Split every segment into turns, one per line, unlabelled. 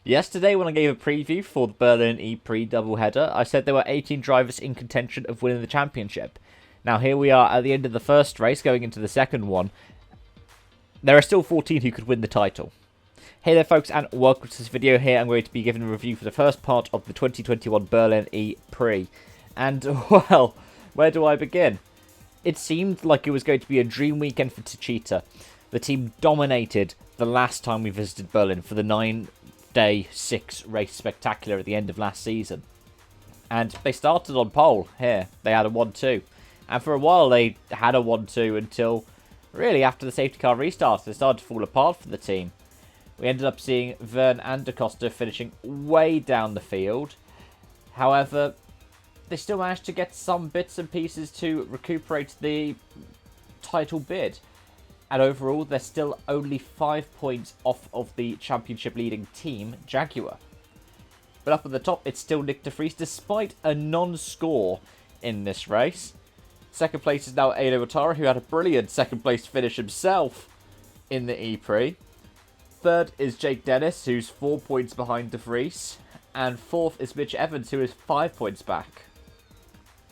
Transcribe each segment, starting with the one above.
Yesterday, when I gave a preview for the Berlin ePrix doubleheader, I said there were 18 drivers in contention of winning the championship. Now, here we are at the end of the first race, going into the second one. There are still 14 who could win the title. Hey there, folks, and welcome to this video. Here I'm going to be giving a review for the first part of the 2021 Berlin ePrix. And, well, where do I begin? It seemed like it was going to be a dream weekend for TTT. The team dominated the last time we visited Berlin for the 9-day 6-race spectacular at the end of last season. And they started on pole here. They had a 1-2. And for a while they had a 1-2 until, really, after the safety car restarted, it started to fall apart for the team. We ended up seeing Vern and Da Costa finishing way down the field. However, they still managed to get some bits and pieces to recuperate the title bid. And overall, they're still only 5 points off of the championship leading team, Jaguar. But up at the top, it's still Nick de Vries, despite a non-score in this race. Second place is now Edo Otara, who had a brilliant second place finish himself in the ePrix. Third is Jake Dennis, who's 4 points behind de Vries. And fourth is Mitch Evans, who is 5 points back.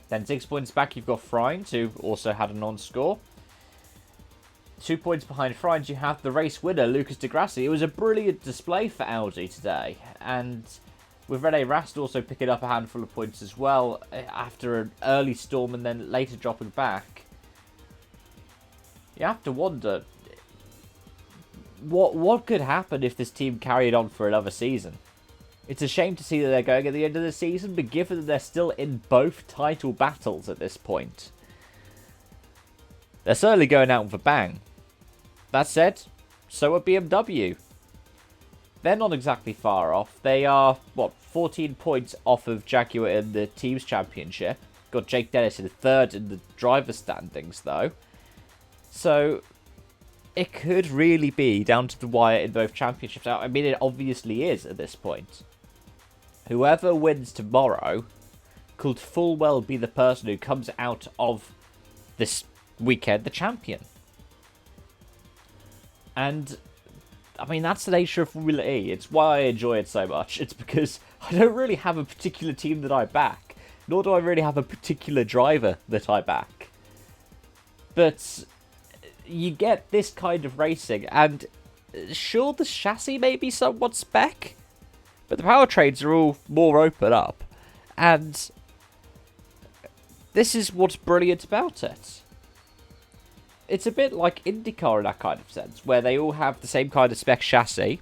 Then 6 points back, you've got Freund, who also had a non-score. 2 points behind Freund, you have the race winner, Lucas de Grassi. It was a brilliant display for Audi today. And with Rene Rast also picking up a handful of points as well after an early storm and then later dropping back. You have to wonder, what could happen if this team carried on for another season? It's a shame to see that they're going at the end of the season, but given that they're still in both title battles at this point, they're certainly going out with a bang. That said, so are BMW. They're not exactly far off. They are, 14 points off of Jaguar in the Teams Championship. Got Jake Dennis in third in the driver's standings, though. So it could really be down to the wire in both championships. I mean, it obviously is at this point. Whoever wins tomorrow could full well be the person who comes out of this weekend the champion. And I mean, that's the nature of Formula E. It's why I enjoy it so much. It's because I don't really have a particular team that I back, nor do I really have a particular driver that I back. But you get this kind of racing, and sure, the chassis may be somewhat spec, but the powertrains are all more open up, and this is what's brilliant about it. It's a bit like IndyCar in that kind of sense, where they all have the same kind of spec chassis,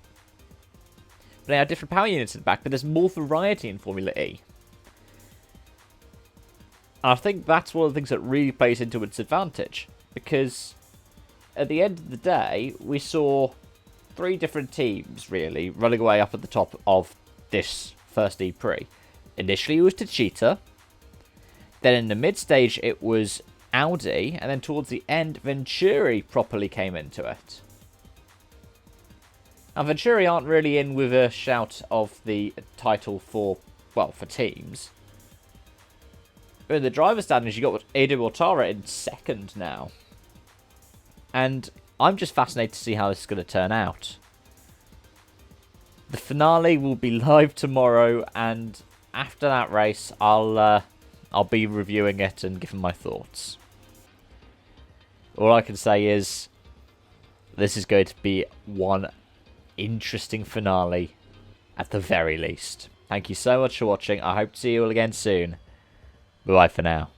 but they have different power units in the back, but there's more variety in Formula E. And I think that's one of the things that really plays into its advantage, because at the end of the day, we saw 3 different teams, really, running away up at the top of this first ePrix. Initially, it was TTT. Then in the mid-stage, it was Audi. And then towards the end, Venturi properly came into it. Now, Venturi aren't really in with a shout of the title for teams. But in the driver's standings, you got Edo Otara in second now. And I'm just fascinated to see how this is going to turn out. The finale will be live tomorrow, and after that race, I'll be reviewing it and giving my thoughts. All I can say is, this is going to be one interesting finale, at the very least. Thank you so much for watching. I hope to see you all again soon. Bye for now.